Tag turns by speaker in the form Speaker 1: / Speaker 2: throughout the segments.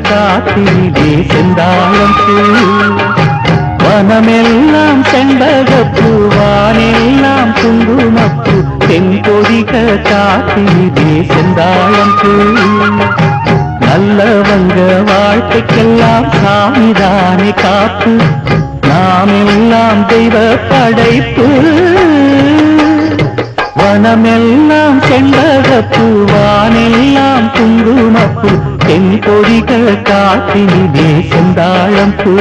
Speaker 1: காத்திலே செந்தாழம் பூ வனமெல்லாம் செண்பகப்பூ வானெல்லாம் குங்குமப்பூ தென்பொதிக காத்திலே செந்தாழம் பூ நல்லவங்க வாழ்க்கைக்கெல்லாம் சாமிதானே காப்பு நாமெல்லாம் தெய்வ படைப்பு வனமெல்லாம் செண்பகப்பூ வானெல்லாம் குங்குமப்பூ தென்பொதிக காத்திலே செந்தாழம் பூ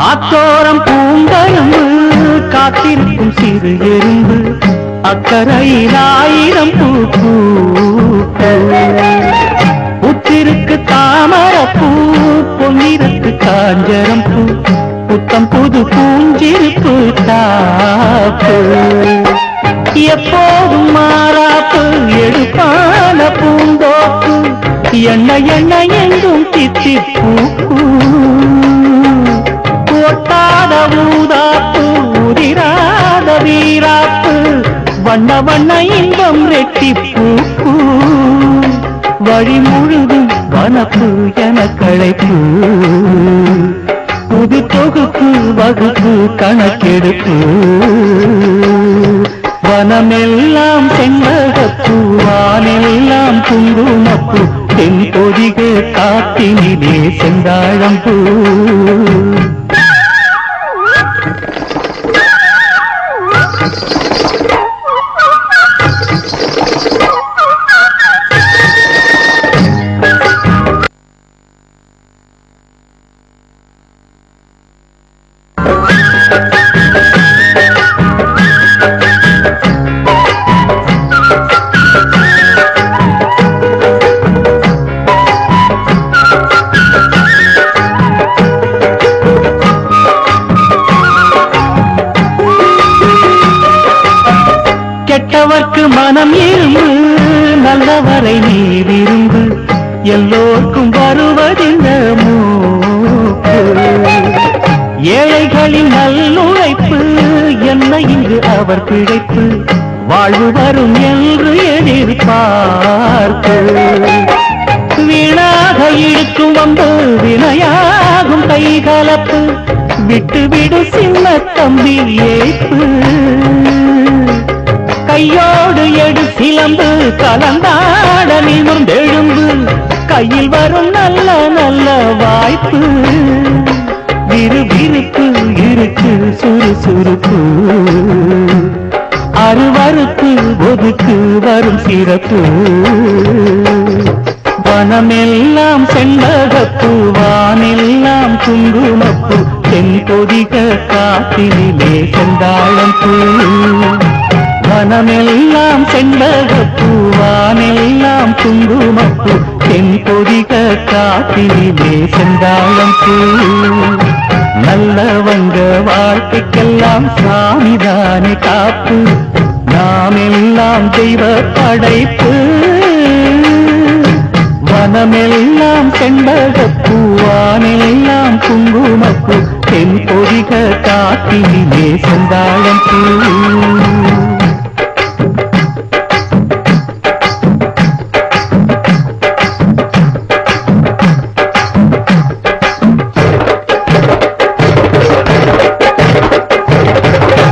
Speaker 1: ஆத்தோரம் பூங்கரும்பு காத்திருக்கும் சிறு எறும்பு அக்கரையில் ஆயிரம் பூ புத்திருக்கு தாமரப்பூ பொன்னிருக்கு காஞ்சரம் பூ புத்தம் புது பூஞ்சிருப்பு தாப்பு எப்போதும் மாறாப்பு எடுப்பான பூந்தோப்பு எண்ணெய் எண்ணெய் எங்கும் தித்திப்பூ ஒட்டாத ஊதாப்பு உதிராத வீராப்பு வண்ண வண்ண இன்பம் ரெட்டிப்பூ வழி முழுதும் வனப்பு என களைப்பு புது தொகுப்பு வகுப்பு கணக்கெடுப்பு வனமெல்லாம் செண்பகப்பூ வானெல்லாம் குங்குமப்பூ தென்பொதிக காத்தினிலே செந்தாழம் பூ கெட்டவர்க்கு மனம் இரும்பு நல்லவரை நீ விரும்பு எல்லோருக்கும் வருவதிந்த மூப்பு ஏழைகளின் நல்லுழைப்பு என்ன இங்கு அவர் பிழைப்பு வாழ்வு வரும் என்று எதிர்பார்ப்பு வீணாக இழுக்கும் வந்து வினையாகும் கைகலப்பு விட்டு விடு சின்ன தம்பி ஏய்ப்பு கையோடு எடு சிலம்பு கலந்தாட நிமிர்ந்தெழும்பு கையில் வரும் நல்ல நல்ல வாய்ப்பு விறுவிறுப்பு இருக்கு சுறுசுறுப்பு அருவறுப்பு ஒதுக்கு வரும் சிறப்பு வனமெல்லாம் செண்பகப்பூ வானெல்லாம் குங்குமப்பூ தென்பொதிக காத்தினிலே செந்தாழம் பூ வனமெல்லாம் செண்பகப்பூ வானெல்லாம் குங்குமப்பூ தென்பொதிக காத்தினிலே செந்தாழம் பூ நல்லவங்க வாழ்க்கைக்கெல்லாம் சாமிதானே காப்பு நாமெல்லாம் தெய்வ படைப்பு வனமெல்லாம் செண்பகப்பூ வானெல்லாம் குங்குமப்பூ தென்பொதிக காத்தினிலே செந்தாழம் பூ